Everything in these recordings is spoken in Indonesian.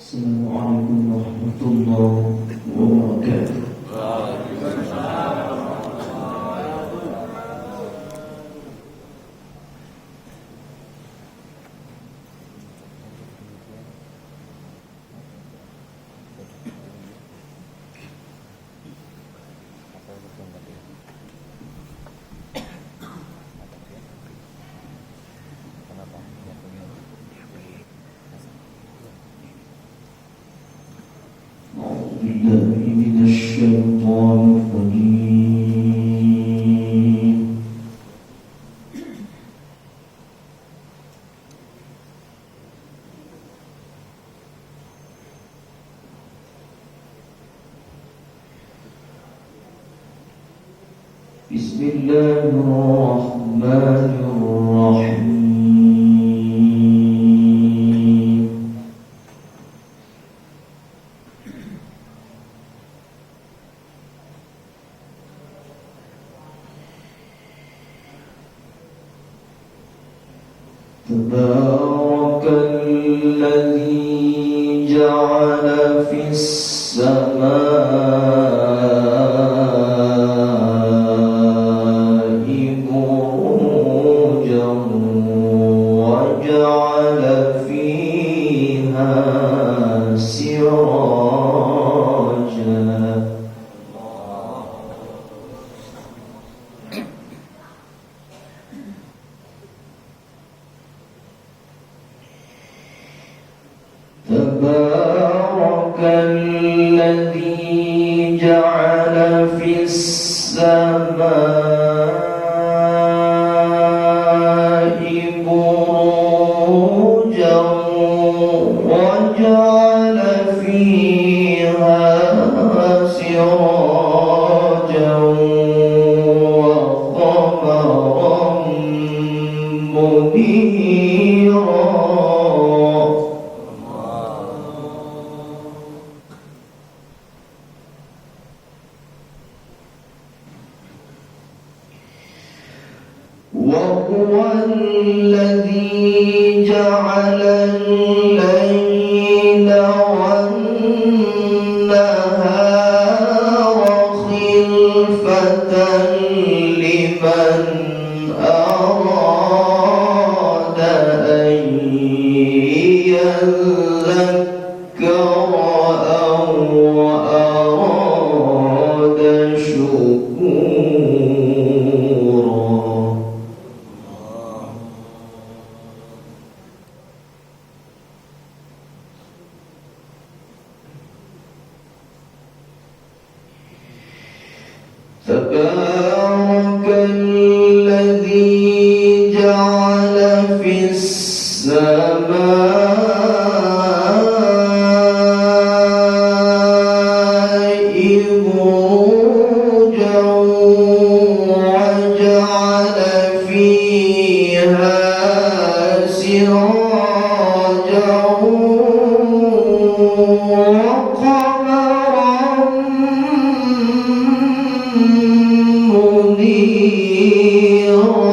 Assalamualaikum warahmatullahi wabarakatuh. بالله من الشيطان الرجيم بسم الله الرحمن الرحيم تبارك الذي جعل في السماء بروجا وجعل فيها سراجا تبارك الذي جعل في السماء بروجا وجعل فيها سراجا وقمرا منيرا وهو الذي جعل الليل والنهار خلفة لمن أراد أن يذكر أو أراد شكورا تبارك الذي جعل في السماء بروجا وجعل فيها سراجا وقمرا منيرا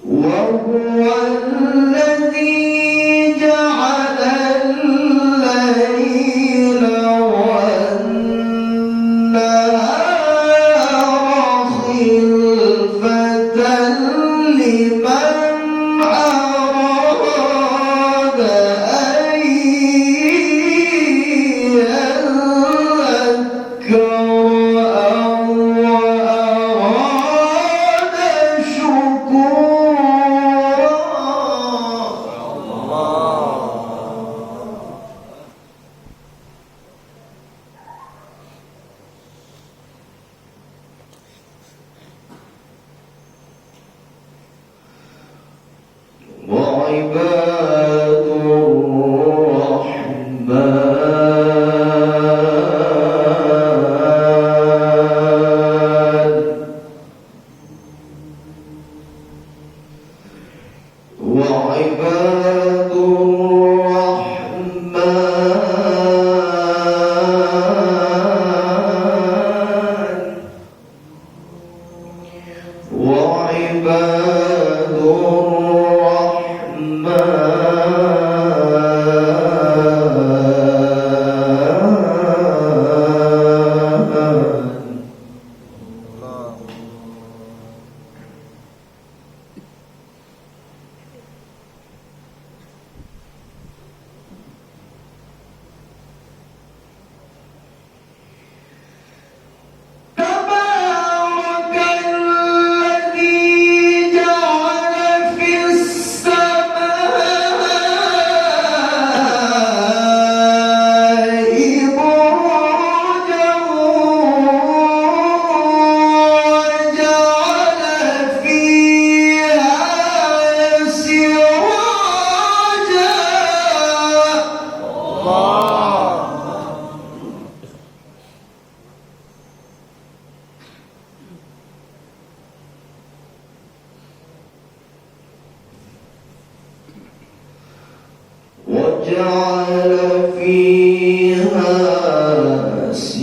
وهو الذي جعل الليل والنهار خلفة لمن أراد أن يذكر أو أراد شكورا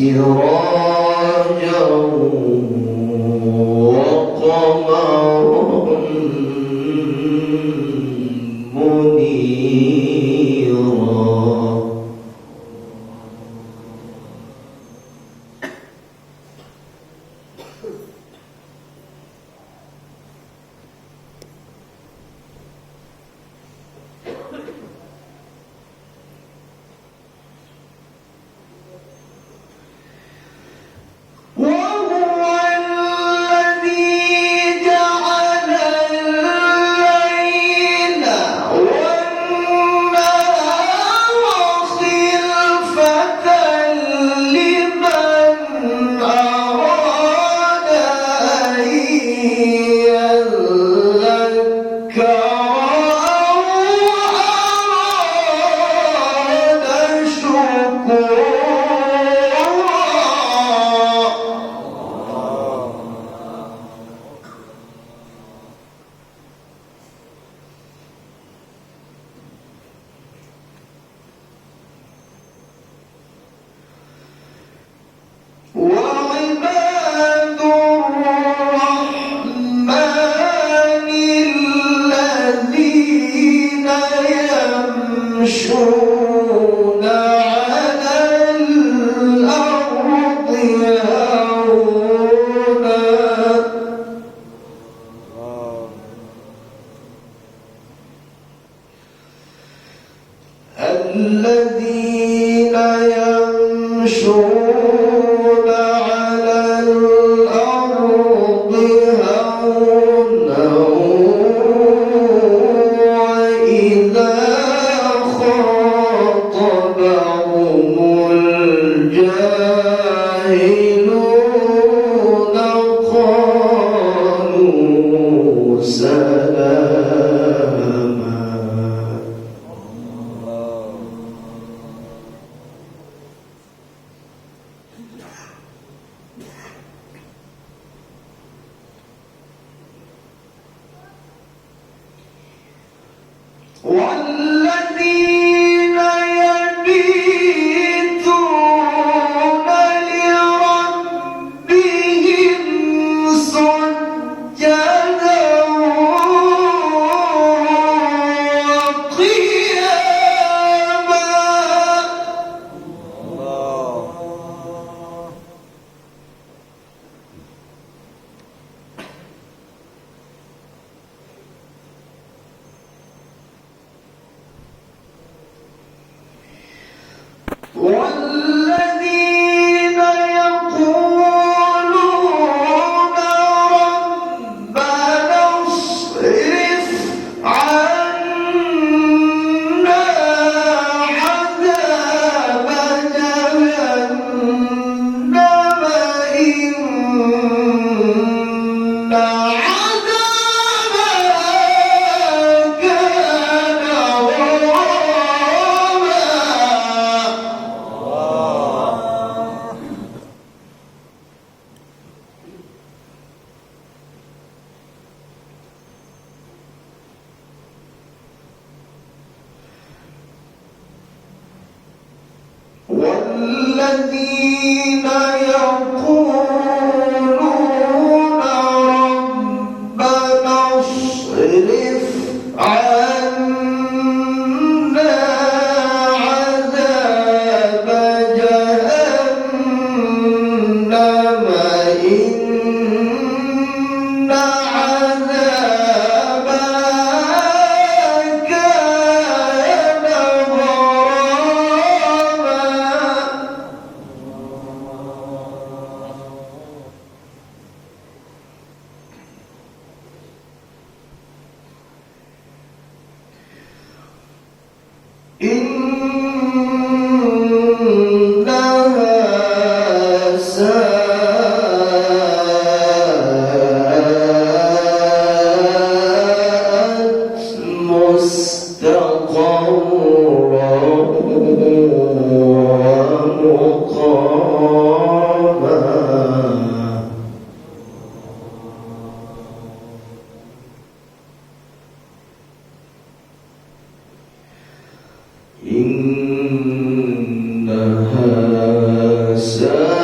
سراجا وقمرا منيرا وعباد الرحمن الذين يمشون على الأرض هونا الذين يمشون على الأرض هونا وإذا خاطبهم الجاهلون قالوا سلاما والذين يبيتون لربهم سجدا وقياما والذين يقولون ربنا اصرف عنا عذاب جهنم إن عذابها كان غراما والذين يقولون ربنا اصرف عنا عذاب جهنم إن عذابها كان غراما إنها ساءت مستقرا ومقاما إنها ساءت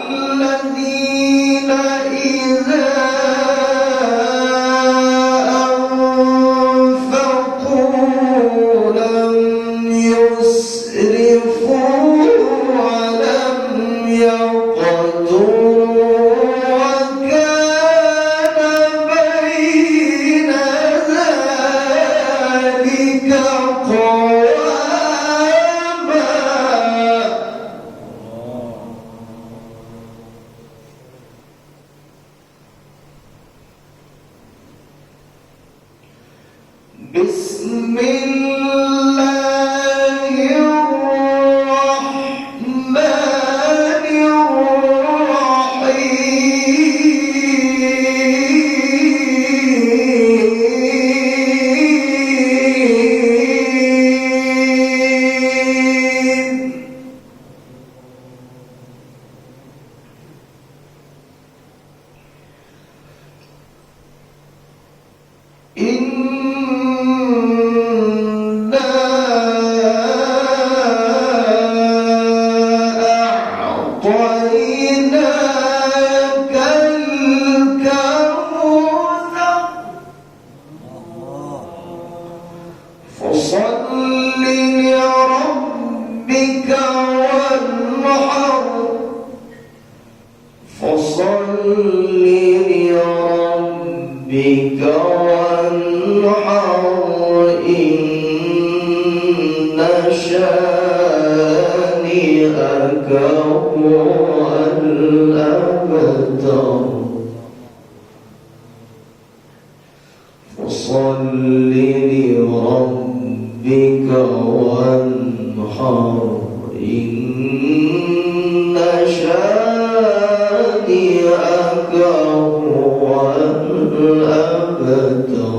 والذين إذا أنفقوا لم يسرفوا ولم يقتروا وكان بين ذلك قواما. بسم الله الرحمن الرحيم. إنا أعطيناك الكوثر فصل لربك وانحر لربك وانحر إن شانئك هو الأبتر. فصل لربك وانحر إن شانئك هو الأبتر.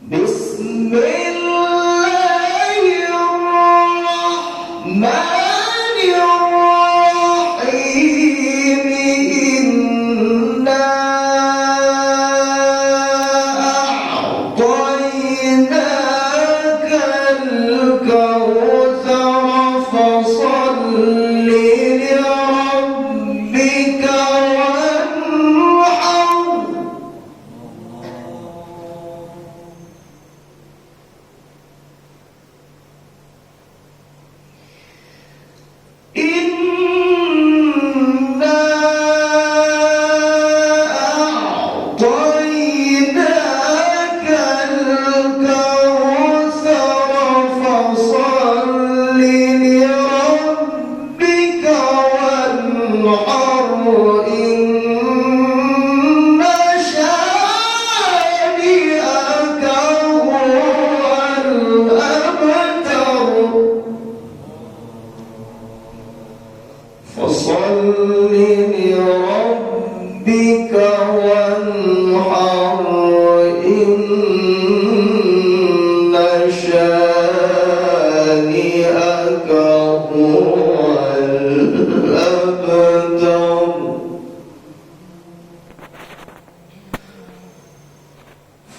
بسم الله الرحمن الرحيم. إنا أعطيناك الكوثر فصل لربك وانحر إنا أعطيناك الكوثر فصل لربك وانحر إن شانئك هو الأبتر. فصل لربك وانحر إن شانئك هو الأبتر.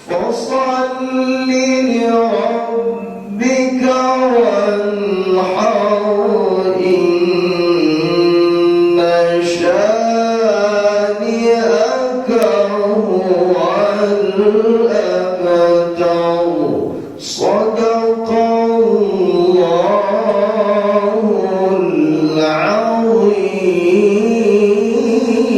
فصل لربك وانحر إن شانئك هو الأبتر. صدق الله العظيم. السلام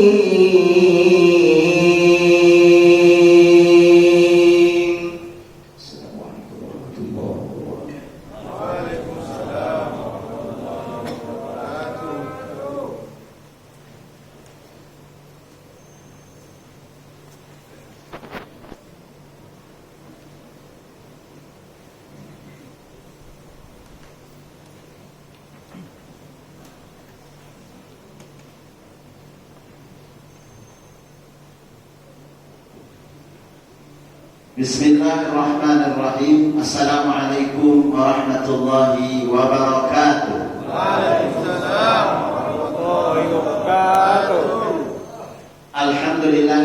عليكم ورحمة الله وبركاته. Bismillahirrahmanirrahim. Assalamualaikum warahmatullahi wabarakatuh. Waalaikumsalam warahmatullahi wabarakatuh.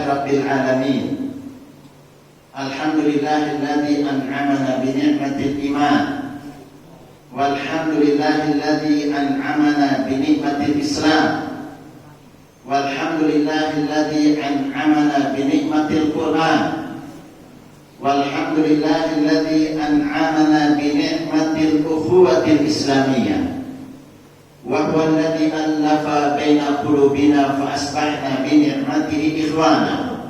Rabbil Alamin. Alhamdulillahilladzi an'amana bi ni'matil iman. Walhamdulillahilladzi an'amana bi ni'matil Islam. Walhamdulillahilladzi an'amana bi ni'matil Qur'an. Walhamdulillahilladzi an'amana bi ni'matil ukhuwatil Islamiyah. Wa huwa alladzi allafa baina qulubina fa asbahna bi ni'matihi ikhwana.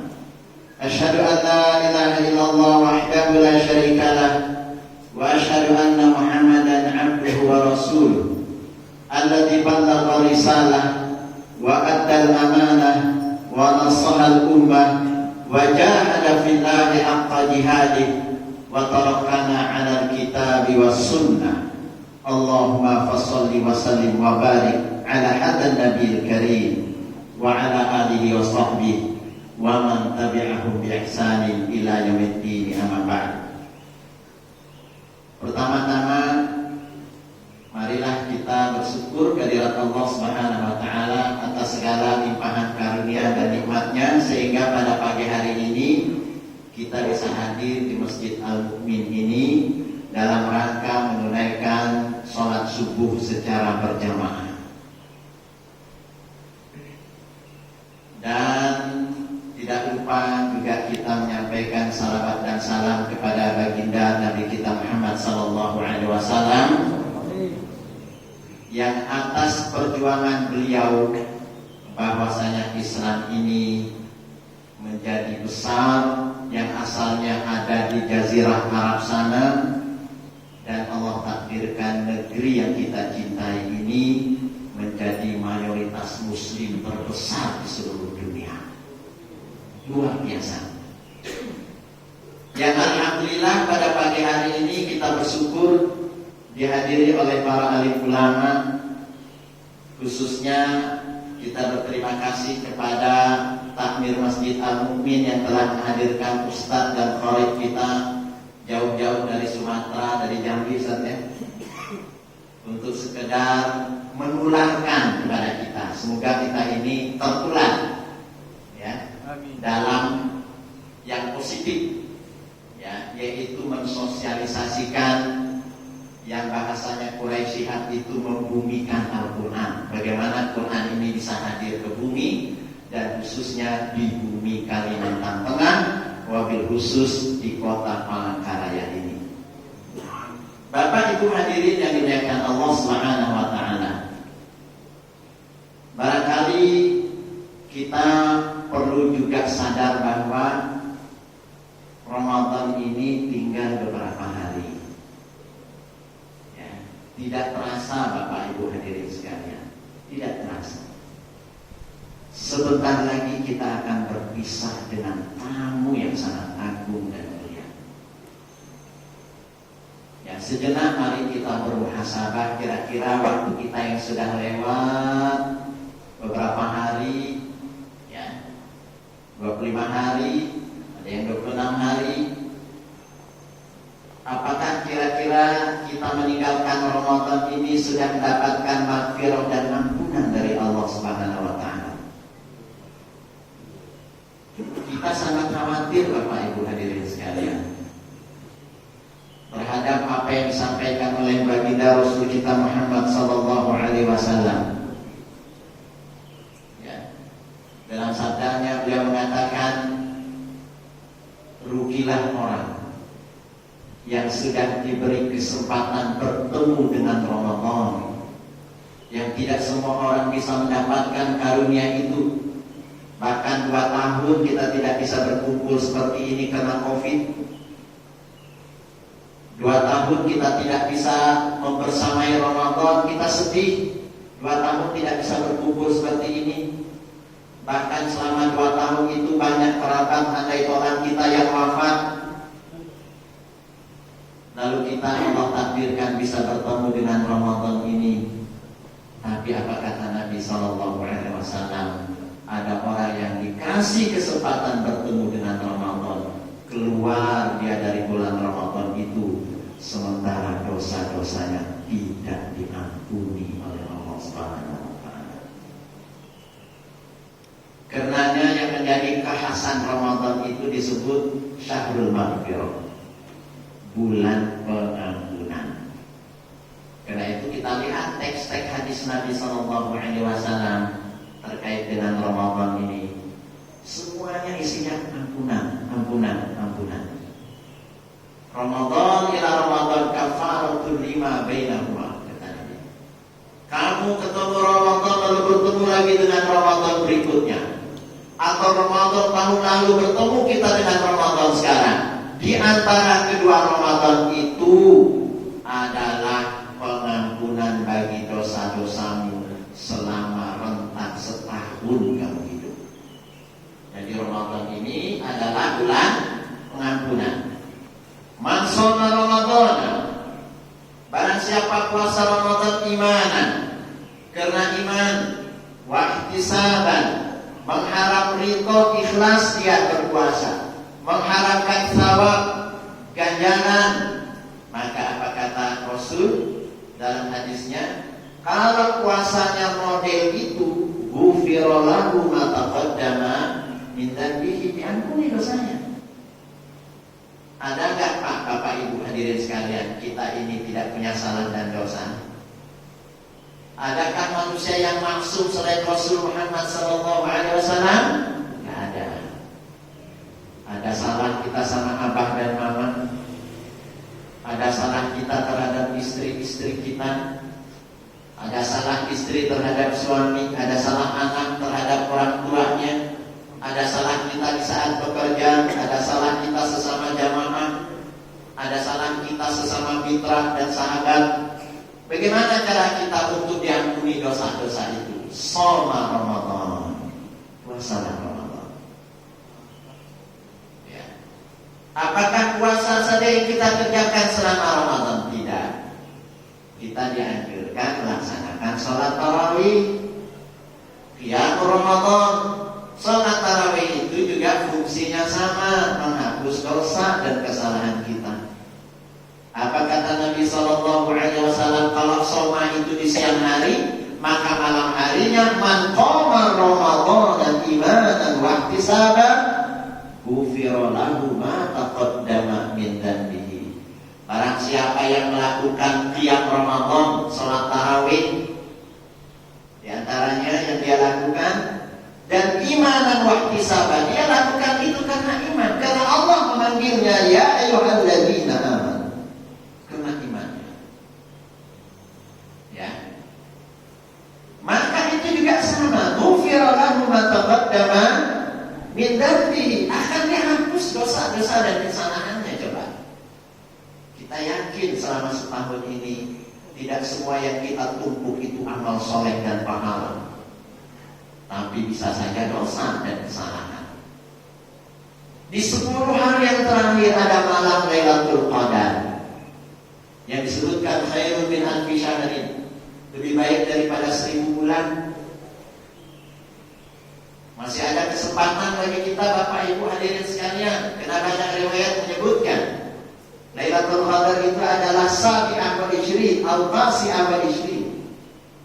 Asyhadu an la ilaha illallah wahdahu la syarika lah wa asyhadu anna Muhammadan abduhu wa rasuluh alladzi ballagha risalah wa addal amanah wa nasaha al-ummah wa jahada fillahi haqqa jihadih wa tarakana 'alal kitabi was sunnah. Allahumma fassalli wa sallim wa barik ala hadan nabiyil karim wa ala alihi wa sahbihi wa man tabi'ahum bi ihsanin ila yaumiddin, amma ba'd. Pertama-tama marilah kita bersyukur kehadirat Allah Subhanahu wa taala atas segala limpahan karunia dan nikmatnya sehingga pada pagi hari ini kita bisa hadir di Masjid Al-Mu'min ini dalam rangka menunaikan sholat subuh secara berjamaah. Dan tidak lupa juga kita menyampaikan salawat dan salam kepada baginda Nabi kita Muhammad sallallahu alaihi wasallam yang atas perjuangan beliau bahwasanya Islam ini menjadi besar yang asalnya ada di Jazirah Arab sana, dan Allah takdirkan negeri yang kita cintai ini menjadi mayoritas muslim terbesar di seluruh dunia. Luar biasa. Yang alhamdulillah pada pagi hari ini kita bersyukur dihadiri oleh para alim ulama. Khususnya kita berterima kasih kepada Takmir Masjid Al-Mu'min yang telah menghadirkan ustadz dan kharij kita jauh-jauh dari Sumatera, dari Jambi Ustaz ya, untuk sekedar menularkan kepada kita. Semoga kita ini tertular ya, dalam yang positif ya, yaitu mensosialisasikan yang bahasanya Quraisyihat itu membumikan Al-Quran. Bagaimana Quran ini bisa hadir ke bumi, dan khususnya di bumi Kalimantan Tengah, wabil khusus di kota Palangkaraya ini. Bapak Ibu hadirin yang dimuliakan Allah Subhanahu wa taala. Barangkali kita perlu juga sadar bahwa Ramadan ini tinggal beberapa hari. Tidak terasa Bapak Ibu hadirin sekalian, tidak terasa. Sebentar lagi kita akan berpisah dengan tamu yang sangat agung dan mulia. Ya, sejenak mari kita bermuhasabah kira-kira waktu kita yang sudah lewat beberapa hari, ya, 25 hari, ada yang 26 hari. Apakah kira-kira kita meninggalkan Ramadan ini sudah mendapatkan maghfirah dan ampunan dari Allah Subhanahu wa taala? Kita sangat khawatir Bapak Ibu hadirin sekalian terhadap apa yang disampaikan oleh baginda Rasul kita Muhammad sallallahu alaihi wasallam. Ya. Dalam sabdanya beliau mengatakan, rugilah orang yang sudah diberi kesempatan bertemu dengan Ramadan, yang tidak semua orang bisa mendapatkan karunia itu. Bahkan 2 tahun kita tidak bisa berkumpul seperti ini karena Covid. 2 tahun kita tidak bisa membersamai Ramadan, kita sedih. 2 tahun tidak bisa berkumpul seperti ini. Bahkan selama 2 tahun itu banyak kerabat andai orang kita yang wafat. Lalu kita Allah takdirkan bisa bertemu dengan Ramadan ini. Tapi apa kata Nabi sallallahu alaihi wasallam? Ada orang yang dikasih kesempatan bertemu dengan Ramadan, keluar dia dari bulan Ramadan itu, sementara dosa-dosanya tidak diampuni oleh Allah Subhanahu wa taala. Karenanya yang menjadi kekhasan Ramadan itu disebut Syahrul Maghfirah, bulan pengampunan. Karena itu kita lihat teks-teks hadis Nabi SAW terkait dengan Ramadan ini, semuanya isinya ampunan, ampunan, ampunan. Ramadan ila Ramadan kafaratul lima bainahuma, kata Nabi. Kamu ketemu Ramadan lalu bertemu lagi dengan Ramadan berikutnya, atau Ramadan tahun lalu bertemu kita dengan Ramadan sekarang. Di antara kedua Ramadan itu adalah pengampunan bagi dosa-dosamu selama rentang setahun kamu hidup. Jadi Ramadan ini adalah bulan pengampunan. Man shoma Ramadan, barang siapa puasa Ramadan imanan, karena iman, wa ihtisaban, mengharap ridho, ikhlas dia berpuasa, mengharapkan thawab, ganjaran. Maka apa kata Rasul dalam hadisnya? Kalau puasanya model itu, ghufira lahu ma taqaddama min dhanbihi, diampuni dosanya. Ada enggak Pak, Bapak Ibu hadirin sekalian, kita ini tidak punya salah dan dosa? Adakah manusia yang maksum selain Rasul Muhammad SAW? Tidak ada. Ada salah kita sama abah dan mama. Ada salah kita terhadap istri-istri kita. Ada salah istri terhadap suami. Ada salah anak terhadap orang tuanya. Ada salah kita di saat bekerja. Ada salah kita sesama jamaah. Ada salah kita sesama mitra dan sahabat. Bagaimana cara kita untuk diampuni dosa-dosa itu? Shoma Ramadan, puasalah Ramadan. Ya. Apakah puasa saja yang kita kerjakan selama Ramadan? Tidak. Kita dianjurkan melaksanakan sholat tarawih, qiyam Ramadan. Sholat tarawih itu juga fungsinya sama, menghapus dosa dan kesalahan kita. Apa kata Nabi SAW? Kalau shoma itu di siang hari, maka malam harinya man qama Ramadan imanan wa ihtisaban ghufira lahu ma taqaddama min dhanbihi. Barang siapa yang melakukan qiyam Ramadan, salat tarawih, di antaranya yang dia lakukan, dan imanan wa ihtisaban, dia lakukan itu karena iman, karena Allah memanggilnya ya ayyuhalladzina amanu. Maka itu juga sama, ghufira lahu ma taqaddama min dhanbihi, akan dihapus dosa-dosa dan kesalahannya. Coba kita yakin selama setahun ini tidak semua yang kita tumpuk itu amal soleh dan pahala, tapi bisa saja dosa dan kesalahan. Di 10 hari yang terakhir ada malam Lailatul Qadar yang disebutkan khairun min alfi syahrin, lebih baik daripada 1000 bulan. Masih ada kesempatan bagi kita Bapak Ibu hadirin sekalian, karena banyak riwayat menyebutkan Lailatul Qadar itu adalah sabi'ah wa ishrin atau tasi'ah wa ishrin,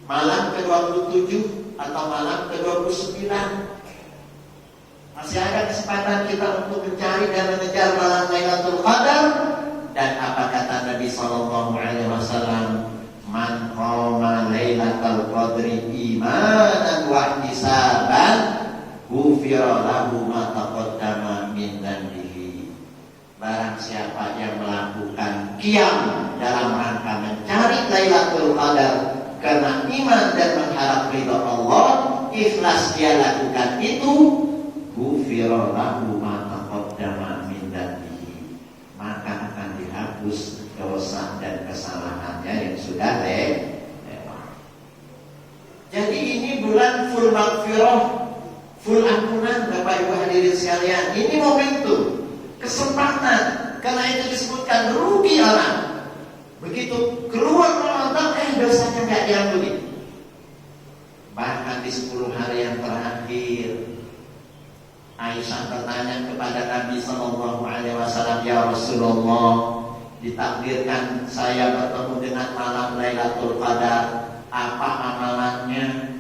malam ke-27 atau malam ke-29. Masih ada kesempatan kita untuk mencari dan mengejar malam Lailatul Qadar. Dan apa kata Nabi SAW? Man qama lailatal qadri imanan wa ihtisaban ghufira lahu ma taqaddama min dhanbihi. Barang siapa yang melakukan qiyam dalam rangka mencari Lailatul Qadar karena iman dan mengharap ridha Allah, ikhlas dia lakukan itu, ghufira lahu ma taqaddama min dhanbihi, maka akan dihapus dosa dan kesalahannya yang sudah lewat. Jadi ini bulan full maghfirah, full ampunan Bapak Ibu hadirin sekalian. Ini momentum, kesempatan. Karena itu disebutkan rugi orang. Begitu keluar Ramadan, dosanya nggak diampuni. Bahkan di 10 hari yang terakhir, Aisyah bertanya kepada Nabi SAW, ya Rasulullah, ditakdirkan saya bertemu dengan malam Lailatul Qadar, apa amalannya?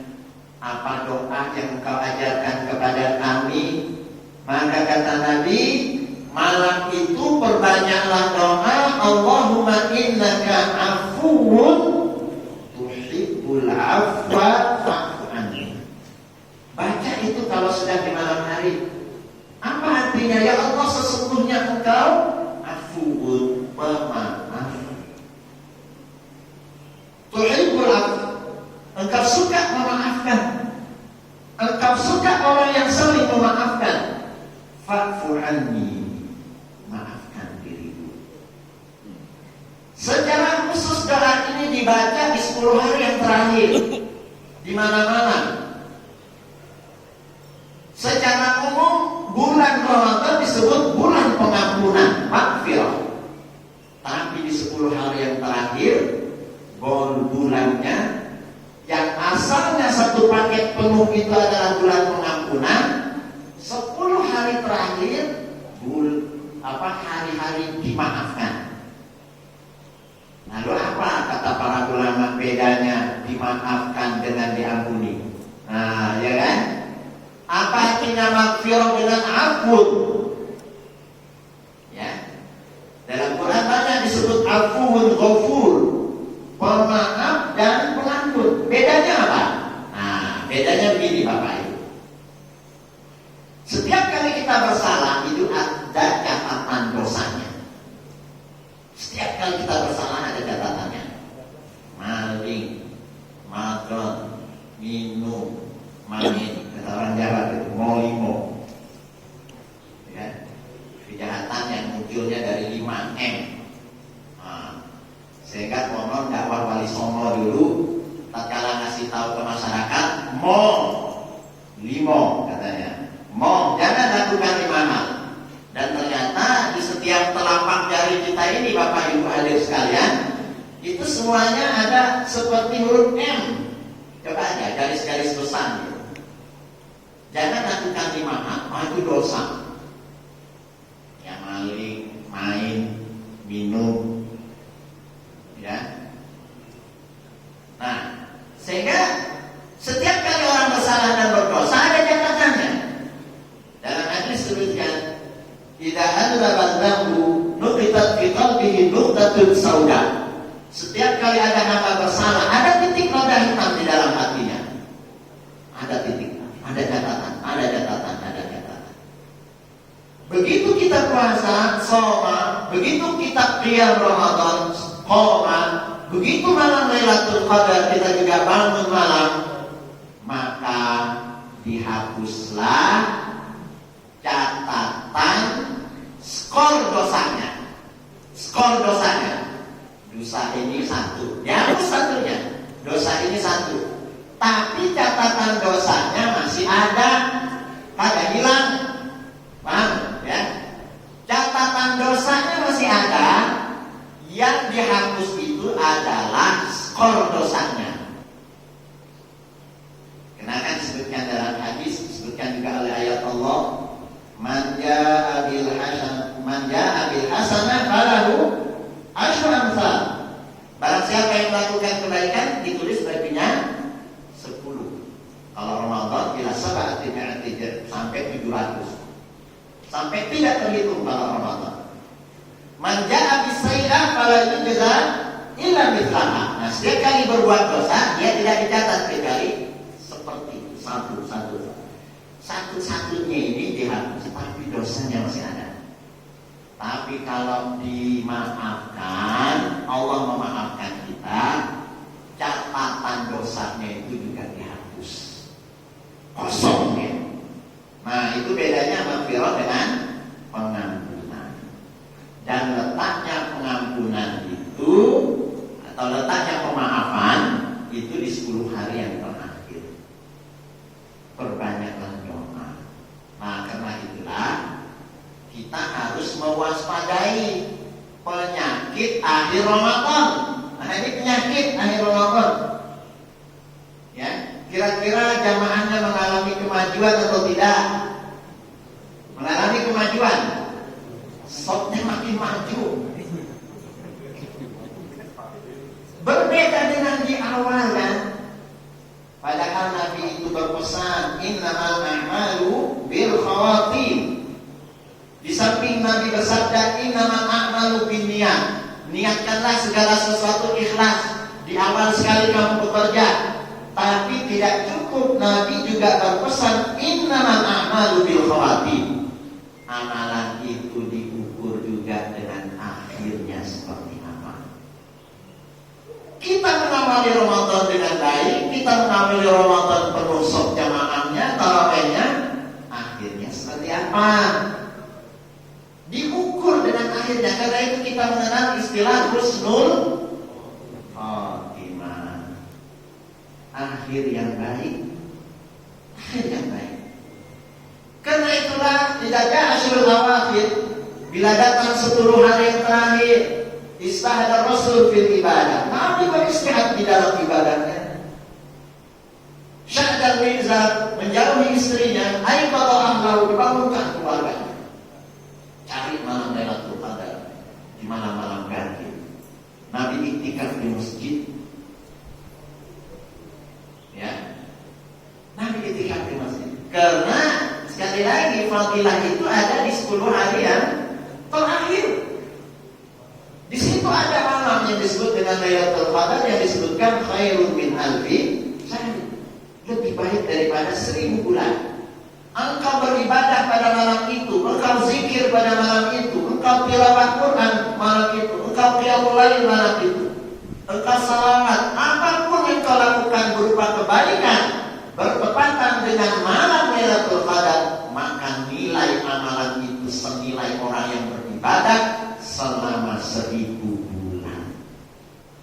Apa doa yang engkau ajarkan kepada kami Maka kata Nabi, malam itu perbanyaklah doa, Allahumma innaka afuwun tuhibbul afwa fa'fu anni. Baca itu kalau sudah di malam hari. Apa artinya? Ya Allah, sesungguhnya Engkau afuwun, pemaaf. Tuhibbul afwa, Engkau suka memaafkan. Engkau suka orang yang saling memaafkan. Fa'fu anni, maafkan diriku. Secara khusus doa ini dibaca di 10 hari yang terakhir, di mana-mana. Secara umum bulan Ramadan disebut bulan pengampunan, maghfirah. Tapi di 10 hari yang terakhir, bulannya yang asalnya satu paket penuh itu adalah bulan pengampunan, 10 hari terakhir hari-hari dimaafkan. Lalu apa kata para ulama bedanya dimaafkan dengan diampuni? Nah, ya kan? Apa artinya maghfirah dengan ampun? Ya. Dalam Quran banyak disebut afuwun ghafur, pemaaf dan pengampun. Bedanya apa? Nah, bedanya begini Bapak Ibu. Setiap kali kita bersalah itu ada catatan dosanya. Setiap kali kita bersalah ada catatannya. Maling, makan, minum, main, kata orang Jawa itu molimo. Ya. Kejahatan yang munculnya dari 5M. Nah, sehingga konon dakwah Wali Songo dulu tatkala ngasih tahu ke masyarakat, limo katanya. Jangan lakukan 5 hal. Dan ternyata di setiap telapak jari kita ini Bapak Ibu hadir sekalian, itu semuanya ada seperti huruf M. Coba aja garis-garis besar gitu. Jangan lakukan 5 hal, itu dosa. Ya, maling, main, minum, ya. Nah, sehingga setiap kali orang bersalah dan berdosa ada catatannya. Dalam hadis disebutkan, "Idza adzaba dzambu nuqitat fi qalbihi nuqtatun sauda." Setiap kali ada hamba bersalah, ada titik noda hitam di dalam hatinya. Ada titik, ada catatan, ada catatan, ada catatan. Begitu kita puasa, shoma, begitu kita qiyam Ramadan, qoma, begitu malam Lailatul Qadar kita juga bangun malam, maka dihapuslah catatan skor dosanya. Dosa ini 1, dihapus satunya. Dosa ini 1, tapi catatan dosanya masih ada, kagak hilang. Paham ya? Catatan dosanya masih ada. Yang dihapus itu adalah skor dosanya. Karena kan disebutkan dalam hadis, disebutkan juga oleh ayat Allah, Man jaa bil hasanah falahu asyru amsal. Barang siapa yang melakukan kebaikan ditulis baginya 10. Kalau Ramadan bila sab'ati mi'ati sampai 700. Sampai tidak terhitung kalau Ramadan. Man jaa bis sayyi'ah fala yujza illa mithlaha. Nah, setiap kali berbuat dosa dia tidak dicatat kecuali seperti satu-satunya ini dihapus, tapi dosanya masih ada. Tapi kalau dimaafkan, Allah memaafkan kita, catatan dosanya itu juga dihapus, kosong ya. Nah, itu bedanya maghfirah dengan pengampunan. Dan letaknya pengampunan itu atau letaknya pemaafan itu di 10 hari yang terakhir. Perbanyaklah doa. Nah, karena itulah kita harus mewaspadai penyakit akhir Ramadan. Nah, ini penyakit akhir Ramadan. Ya, kira-kira jamaahnya mengalami kemajuan atau tidak? Mengalami kemajuan. Sopnya makin maju. Berbeda dengan di awal kan. Padahal Nabi itu berpesan, innamal a'malu bil khawatim. Nabi bersabda, innamal a'malu binniyat. Niatkanlah segala sesuatu ikhlas. Di awal sekali kamu bekerja. Tapi tidak cukup, Nabi juga berpesan, innamal a'malu bil khawatim. Amalan itu diukur juga dengan akhirnya seperti apa. Kita mengawali Ramadan dengan baik, kita mengawali Ramadan penuh sok jamaahnya, tarawihnya, akhirnya seperti apa? Diukur dengan akhirnya. Karena itu kita mengenal istilah husnul khotimah. Akhir yang baik, akhir yang baik. Karena itulah tidak ada asyurul awakhir. Bila datang 10 hari yang terakhir, istahada Rasul fil ibadah. Nabi beristihad di dalam ibadahnya. Syahdan Mizar menjauhi istrinya, aiqadha ahlahu, dibangunkan keluarganya. Cari malam Lailatul Qadar di malam-malam ganti. Nabi iktikaf di masjid. Ya. Nabi iktikaf di masjid. Karena sekali lagi fadilah itu ada di 10 hari yang terakhir. Di situ ada malam yang disebut dengan Lailatul Qadar yang disebutkan khairun min alfi syahr. Lebih baik daripada 1000 bulan. Engkau beribadah pada malam itu, engkau zikir pada malam itu, engkau tilawah Quran malam itu, engkau qiyamul lail malam itu, engkau salawat, apapun yang kau lakukan berupa kebaikan bertepatan dengan malam Lailatul Qadar, maka nilai amalan itu senilai orang yang beribadah selama 1000 bulan.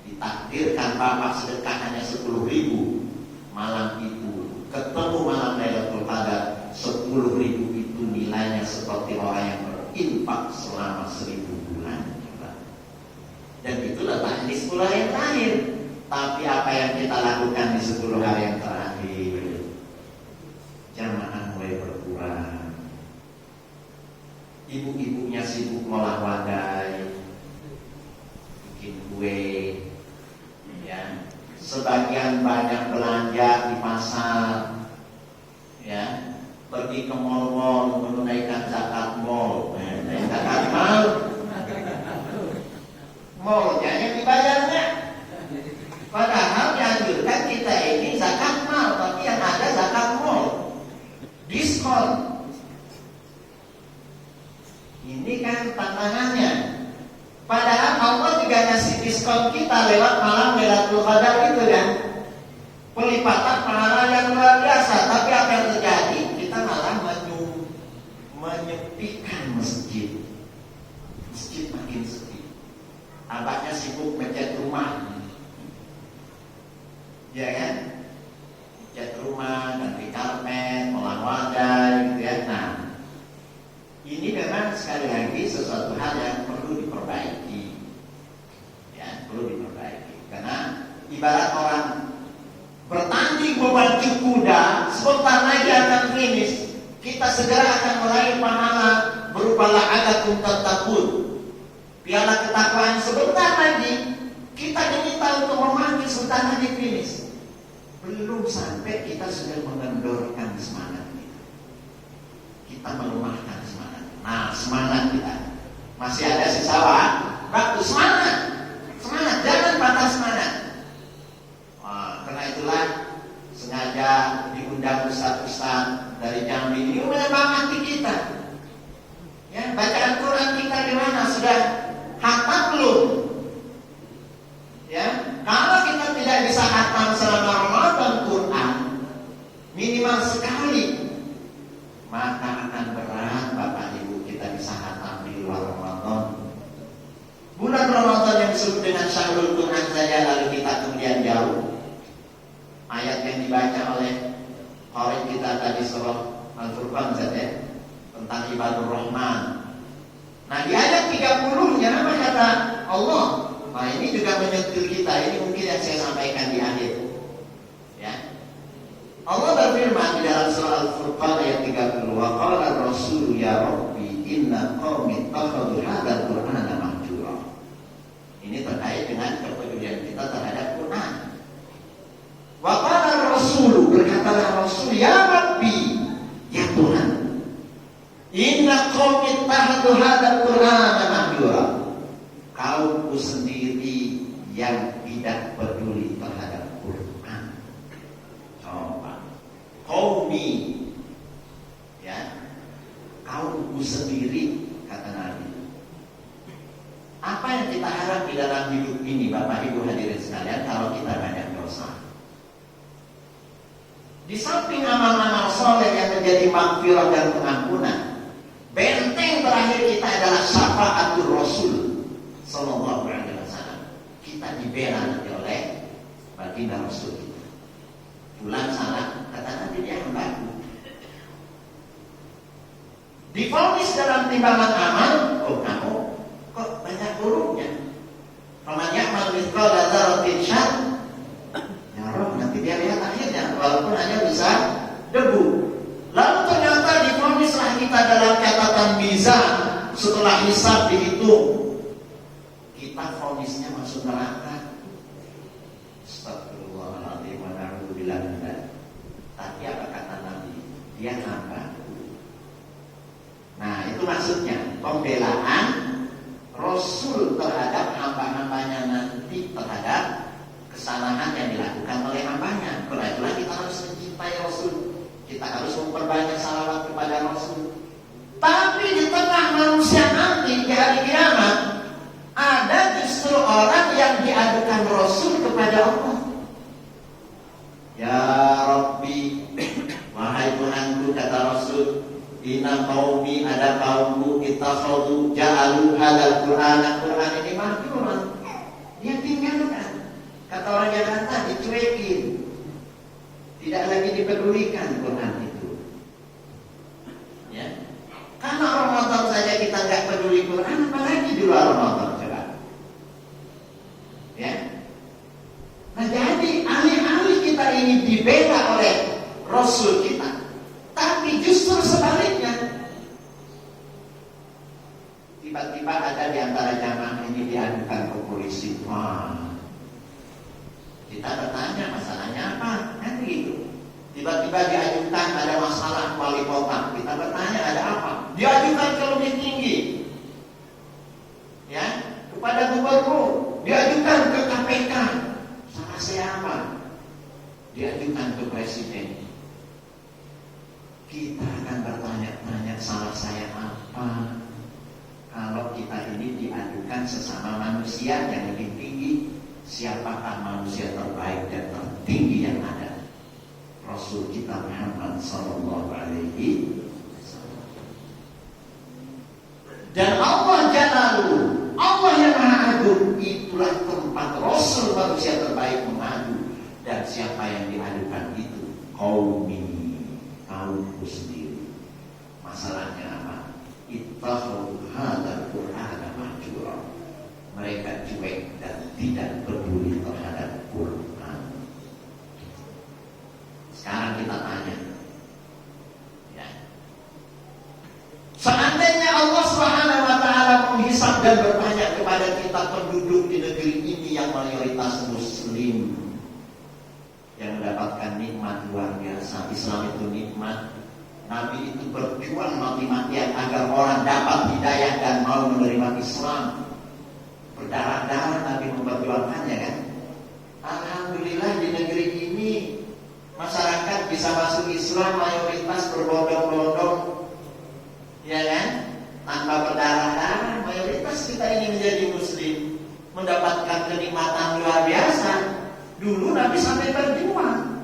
Ditakdirkan bapak sedekah hanya 10.000 malam itu, ketemu malam Lailatul Qadar 10.000 itu nilainya seperti orang yang berinfak selama 1000 bulan. Dan itu letaknya di 10 hari yang terakhir. Tapi apa yang kita lakukan di 10 hari yang terakhir? Jamaah mulai berkurang. Ibu-ibunya sibuk ngolah wadai, bikin kue, ya. Sebagian banyak belanja di pasar, ya. Pergi ke mal-mal menunaikan zakat mal. Zakat mal, malnya yang dibayarnya. Padahal dianjurkan kita ini zakat mal, tapi yang ada zakat mal, diskon. Ini kan tantangannya. Padahal Allah juga ngasih diskon kita lewat malam Lailatul Qadar itu kan. Pelipatan pahala yang luar biasa. Tapi apa yang terjadi? Kita malah menyepikan masjid. Masjid makin sepi. Abahnya sibuk ngecat rumah, ya kan? Ngecat rumah, ganti karpet, ngolah wadai, gitu ya. Nah, ini memang sekali lagi sesuatu hal yang perlu diperbaiki, ya, perlu diperbaiki. Karena ibarat orang bertanding memacu kuda, sebentar lagi akan finish. Kita segera akan meraih pahala berupa la'alakum tattaqun. Piala ketakwaan sebentar lagi. Kita diminta untuk memacu sebentar lagi finish. Belum sampai kita sudah mengendorkan semangat kita. Kita melemahkan semangat. Nah, semangat kita masih ada sisa waktu. Semangat, jangan patah semangat. Karena itulah sengaja diundang ustaz-ustaz dari Jambi ini menyemangati kita. Ya, bacaan Quran kita gimana? Sudah hatam belum? Ya, kalau kita tidak bisa hatam selama Ramadan Quran minimal sekali, maka akan berat Bapak Ibu kita bisa hatam di luar Ramadan. Bulan Ramadan yang disebut dengan Syahrul Quran saja lalu kita kemudian jauh. Ayat yang dibaca oleh qari kita tadi surah Al-Furqan saja tentang ibadur Rahman. Nah, di ayat 30-nya apa kata Allah? Nah, ini juga menyentuh kita. Ini mungkin yang saya sampaikan di akhir. Ya. Allah berfirman di dalam surah Al-Furqan ayat 30, wa qala ar-rasul ya rabbi inna qaumi ittakhadhu hadzal qur'ana mahjura. Ini terkait dengan kepedulian kita terhadap Quran. Wa qala ar-rasul, berkatalah Rasul, ya rabbi, ya Tuhan, Inna qaumi ittakhadhu hadzal Qur'ana mahjura. Kaumku sendiri yang tidak peduli terhadap Quran. Coba. Qaumi, ya, kaumku sendiri, kata Nabi. Apa yang kita harap di dalam hidup ini, Bapak Ibu hadirin sekalian, kalau kita banyak dosa? Di samping amal-amal soleh yang menjadi maghfirah dan pengampunan, benteng terakhir kita adalah syafaatul Rasul sallallahu alaihi wasallam. Kita dibela nanti oleh baginda Rasul kita. Pulang salah, kata Nabi, dia membantu. Divonis dalam timbangan amal, oh kamu kok banyak buruknya. Faman ya'mal mithqala dzarratin syarr, ya Rob, nanti dia lihat akhirnya, walaupun hanya bisa debu. Lalu ternyata divonislah kita dalam catatan mizan. Setelah hisab dihitung, kita vonisnya masuk neraka. Astagfirullahaladzim wa na'udzubillah. Tapi apa kata Nabi? Dia nambah. Nah, itu maksudnya pembelaan Rasul terhadap hamba-hambanya nanti terhadap kesalahan yang dilakukan oleh hambanya. Karena itulah kita harus mencintai Rasul. Kita harus memperbanyak salawat kepada Rasul. Tapi di tengah manusia nanti di hari kiamat, ada justru orang yang diadukan Rasul kepada Allah. Ya Rabbi, wahai Tuhanku, kata Rasul, inna qaumi, ada kaumku, ittakhadhu ja'alu hadzal Qur'ana, Quran ini mahjuran. Dia tinggalkan. Kata orang Jakarta, dicuekin. Tidak lagi dipedulikan Quran itu. Ya. Karena Ramadan saja kita nggak peduli Quran, apalagi di luar Ramadan, coba. Ya. Nah, jadi alih-alih kita ini dibela oleh Rasul kita, tapi justru sebaliknya. Tiba-tiba ada di antara jamaah ini diadukan ke polisi. Wah, kita bertanya masalahnya apa? Kan begitu. Tiba-tiba diajukan ada masalah wali kota. Kita bertanya ada apa? Diajukan ke lebih tinggi, ya, kepada gubernur. Diajukan ke KPK. Salah siapa? Diajukan ke presiden. Kita akan bertanya-tanya salah saya apa? Kalau kita ini diadukan sesama manusia yang lebih tinggi, siapakah manusia terbaik dan tertinggi yang ada? Rasul kita Muhammad sallallahu alaihi wasallam. Dan Allah Jalalu, Allah yang Maha Agung, itulah tempat Rasul manusia terbaik mengadu. Dan siapa yang diadukan itu? Qaumi, kaumku sendiri. Masalahnya apa? Ittakhadhu hadzal Qur'ana mahjura. Mereka cuek dan tidak peduli terhadap Quran. Sekarang kita tanya, ya, seandainya Allah Subhanahu wa Ta'ala menghisab dan bertanya kepada kita penduduk di negeri ini yang mayoritas Muslim, yang mendapatkan nikmat luar biasa. Islam itu nikmat. Nabi itu berjuang mati-matian agar orang dapat hidayah dan mau menerima Islam. Berdarah-darah Nabi memperjuangkannya, kan? Alhamdulillah di negeri ini masyarakat bisa masuk Islam mayoritas berbondong-bondong, ya kan? Tanpa berdarah-darah, mayoritas kita ini menjadi Muslim, mendapatkan kenikmatan luar biasa. Dulu Nabi sampai berjuang,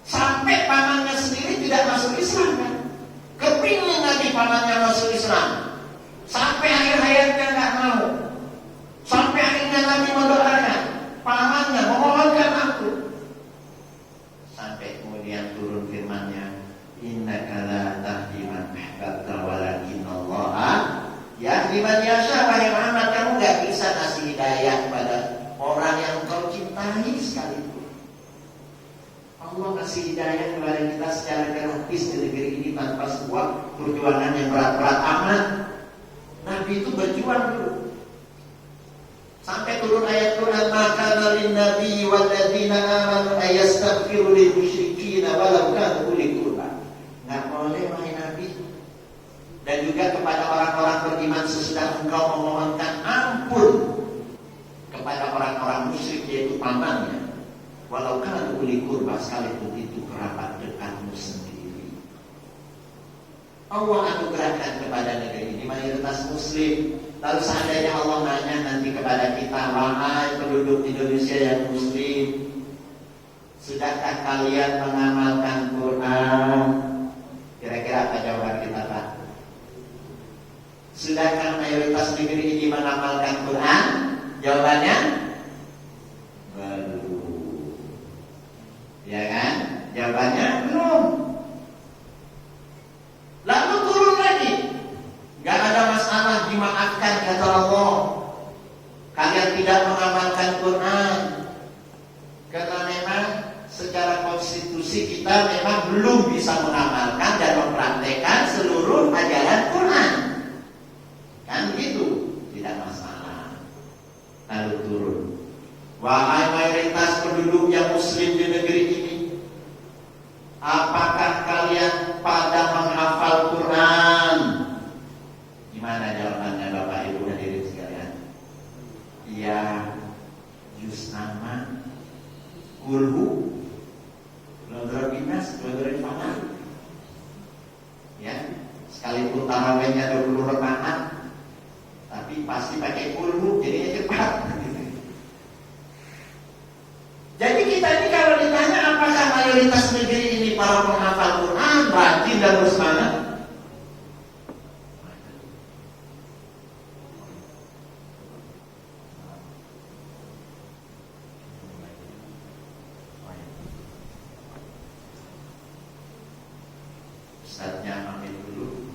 sampai pamannya sendiri tidak masuk Islam, kan? Kepingin Nabi pamannya masuk Islam, sampai akhir hayatnya nggak mau. Sampai akhirnya Nabi mendoakan pamannya, memohonkan ampun. Sampai kemudian turun firman-Nya, innaka la tahdi man ahbabta walakinallaha yahdi man yasha. Wahai Muhammad, kamu nggak bisa kasih hidayah kepada orang yang kau cintai sekalipun. Allah kasih hidayah kepada kita secara gratis di negeri ini tanpa sebuah perjuangan yang berat-berat amat. Nabi itu berjuang dulu. Sampai turun ayat Quran, maka dari Nabi walladzina amanu ayastaghfiru lil musyrikin walau kanu uli qurba. Enggak boleh wahai Nabi dan juga kepada orang-orang beriman sesudah engkau memohonkan ampun kepada orang-orang musyrik yaitu pamannya, walau kana uli qurba, sekalipun itu kerabat dekatmu sendiri. Allah anugerahkan kepada negeri ini mayoritas muslim. Lalu seandainya Allah nanya nanti kepada kita, wahai penduduk Indonesia yang muslim, sudahkah kalian mengamalkan Quran? Kira-kira apa jawaban kita, Pak? Sudahkah mayoritas negeri ini mengamalkan Quran? Jawabannya belum. Ya kan? Jawabannya belum. Lalu turun lagi. Gak ada masalah, dimaafkan kata Allah. Kalian tidak mengamalkan Quran karena memang secara konstitusi kita memang belum bisa mengamalkan dan mempraktekkan seluruh ajaran Quran. Kan begitu? Tidak masalah. Lalu turun. Wahai mayoritas penduduk yang muslim di negeri ini, apakah kalian pada menghafal Quran? Gimana jawabannya Bapak Ibu hadirin sekalian? Ya, juz nama, kulhu, Binas, Falaq. Ya, sekalipun tarawihnya 20 rakaat, tapi pasti pakai kulhu, jadinya cepat. Jadi kita ini kalau ditanya apakah mayoritas negeri ini para penghafal Quran, rajin dan bersemangat? Ustaznya pamit dulu.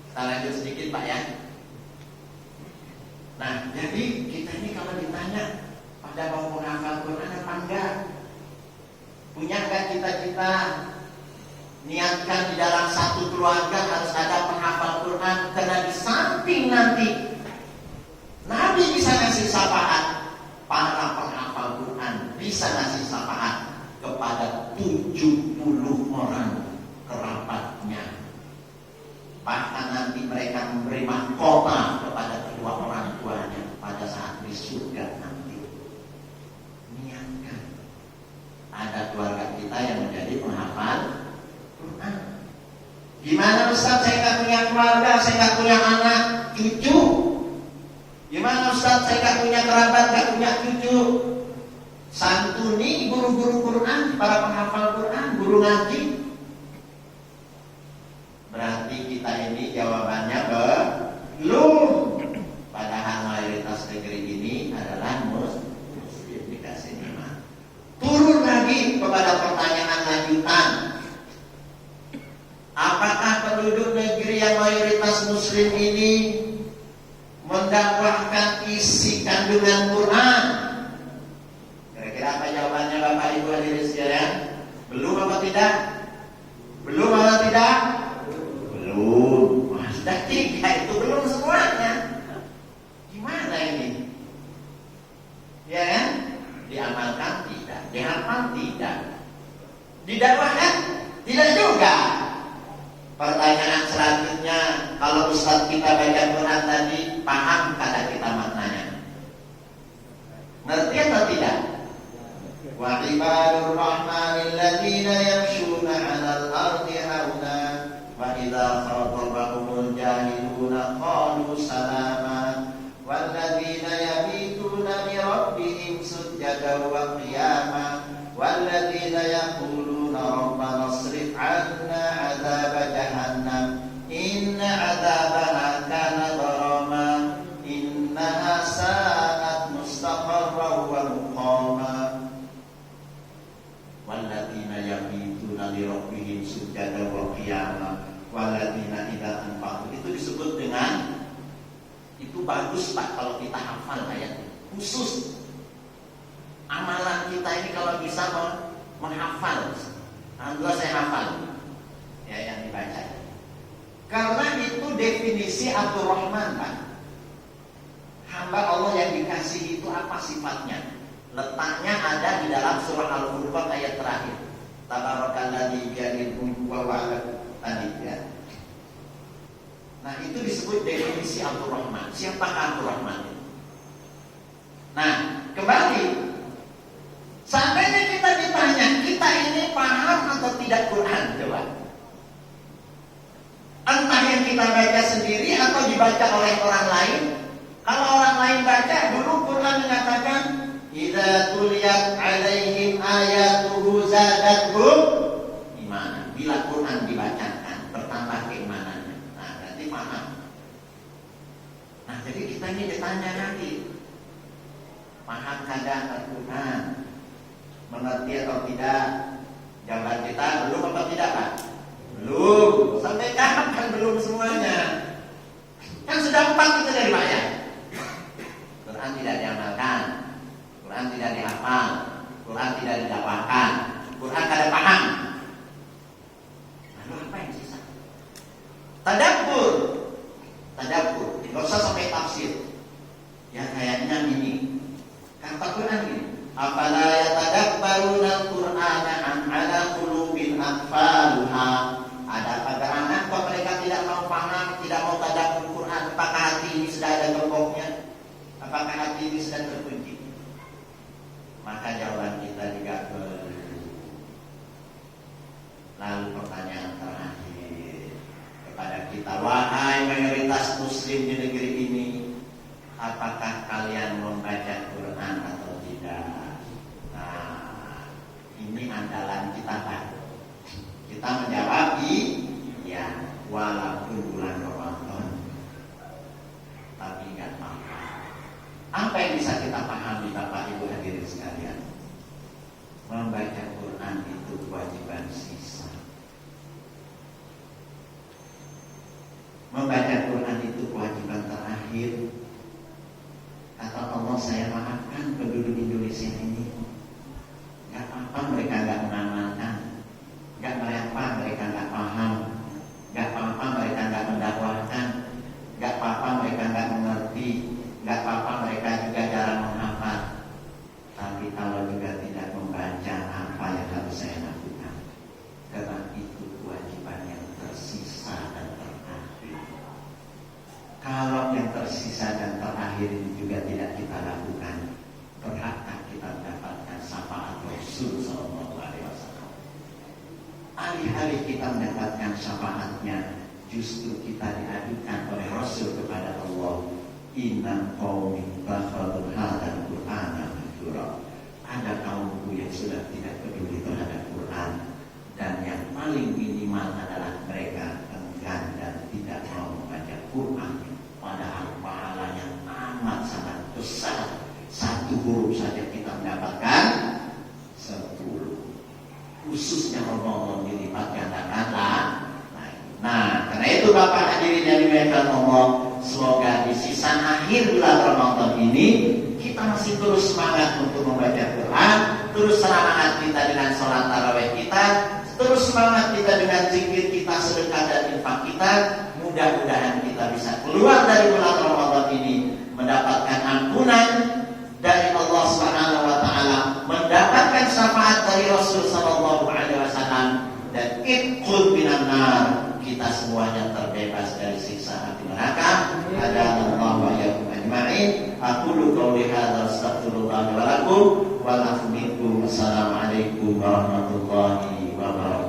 Kita lanjut sedikit Pak ya. Nah, jadi kita ini kalau ditanya pada mau menghafal Quran apa enggak? Punya enggak cita-cita niatkan di dalam satu keluarga harus ada penghafal Quran, karena di samping nanti Nabi bisa ngasih syafaat, para penghafal Quran bisa ngasih syafaat kepada 70 orang kerabatnya. Bahkan nanti mereka memberi mahkota kepada kedua orang tuanya pada saat di surga nanti. Niatkan ada keluarga kita yang menjadi penghafal Quran. Gimana Ustaz, saya nggak punya keluarga, saya nggak punya anak, cucu. Gimana Ustaz, saya nggak punya kerabat, nggak punya cucu. Santuni guru-guru Quran, para penghafal Quran, guru ngaji. Berarti kita ini jawabannya belum. Padahal mayoritas negeri ini adalah muslim, dikasih nikmat. Turun lagi kepada pertanyaan lanjutan. Apakah penduduk negeri yang mayoritas muslim ini mendakwahkan isi kandungan Quran? Kira-kira apa jawabannya Bapak Ibu hadirin sekalian? Belum apa tidak? Belum apa tidak? Belum. Wah, sudah 3 itu belum semuanya. Gimana ini? Ya kan? Diamalkan tidak, dihafal tidak, didakwahkan tidak juga. Pertanyaan selanjutnya, kalau Ustaz kita baca Quran tadi, paham kata kita maknanya? Ngerti atau tidak? Wa ibadur rahmanil ladzina yamshuna 'alal ardi hauna wa idza khatabahumul jahiluna qalu salama wal ladzina yabituna li rabbihim sujjadan wa qiyama wal ladzina yaquluna rabbana isrif 'anna 'adzaba jahannam inna 'adzabaha kana gharama innaha sa'at mustaqarran wa muqama walladzina yabituna li rabbihim sujjadan wa qiyama walladzina idza anfaqu. Itu disebut dengan, itu bagus Pak kalau kita hafal ayat khusus. Amalan kita ini kalau bisa menghafal. Alhamdulillah saya hafal ya yang dibaca. Karena itu definisi Abdul Rahman Pak. Hamba Allah yang dikasihi itu apa sifatnya? Letaknya ada di dalam surah Al-Furqan ayat terakhir. Tabarakalladzi biyadihil mulku wa huwa ala tadi ya. Nah, itu disebut definisi Abdurrahman. Siapakah Abdurrahman itu? Nah, kembali, seandainya kita ditanya, kita ini paham atau tidak Quran? Coba. Entah yang kita baca sendiri atau dibaca oleh orang lain. Kalau orang lain baca, dulu Quran mengatakan, idza tuliyat alaihim ayatuhu zadatuhum imanan. Bila Quran dibacakan, bertambah keimanannya. Nah, berarti paham. Nah, jadi kita ini ditanya lagi, paham kadang Al-Quran, mengerti atau tidak? Jawaban kita belum atau tidak, Pak? Belum. Sampai kapan kan belum semuanya? Kan sudah 4 itu dari ayat. Quran tidak diamalkan, Quran tidak dihafal, Quran tidak didakwakan, Quran kada paham. Lalu apa yang sisa? Tadabbur. Tadabbur. Enggak usah sampai tafsir. Ya kayaknya ini. Kata Quran ini, afala yatadabbaruna al-Qur'ana am ala qulubin aqfaluha. Ada apa gerangan kok mereka tidak mau paham, tidak mau tadabbur Quran? Apakah hati ini sudah ada gemboknya? Apakah hati ini sudah terkunci? Maka jawaban kita juga belum. Lalu pertanyaan terakhir kepada kita, wahai mayoritas muslim di negeri ini, apakah kalian membaca Quran atau tidak? Nah, ini andalan kita, Pak. Kita menjawab iya, walaupun bulan Ramadan, tapi nggak apa-apa. Apa yang bisa kita pahami, Bapak Ibu hadirin sekalian? Membaca Quran itu kewajiban sisa. Membaca Quran itu kewajiban terakhir. Kata Allah, saya maafkan penduduk Indonesia ini. Gak apa-apa mereka gak mengamalkan, gak apa mereka gak paham, gak apa-apa mereka gak mendakwahkan, gak apa-apa mereka gak mengerti, gak apa-apa mereka juga jarang menghafal. Tapi kalau juga tidak membaca, apa yang harus saya lakukan? Karena itu kewajiban yang tersisa dan terakhir. Kalau yang tersisa dan terakhir ini juga tidak kita lakukan, berhakkah kita mendapatkan syafaat Rasul sallallahu alaihi wasallam? Alih-alih kita mendapatkan syafaatnya, justru kita diadukan oleh Rasul kepada Allah. Inna qaumi takhadhu hadzal Qur'ana mahjura. Ada kaumku yang sudah tidak peduli terhadap Quran, dan yang paling minimal adalah mereka enggan dan tidak mau membaca Quran. Padahal pahalanya amat sangat besar. 1 huruf saja kita mendapatkan 10. Khususnya Ramadan dilipat gandakan. Nah, karena itu Bapak hadirin yang dimuliakan Allah, semoga di sisa akhir bulan Ramadan ini kita masih terus semangat untuk membaca Quran, terus semangat kita dengan sholat tarawih kita, terus semangat kita dengan zikir kita, sedekah dan infak kita. Mudah-mudahan kita bisa keluar dari bulan Ramadan ini mendapatkan ampunan dari Allah Subhanahu wa taala, mendapatkan syafaat dari Rasul sallallahu alaihi wasallam, dan itqul minan nar. Kita semuanya terbebas dari siksa api neraka. Hadanallahu wa iyyakum ajma'in. Aqulu qouli hadza astaghfirullah wa lakum wa lakum minkum. Assalamualaikum warahmatullahi wabarakatuh.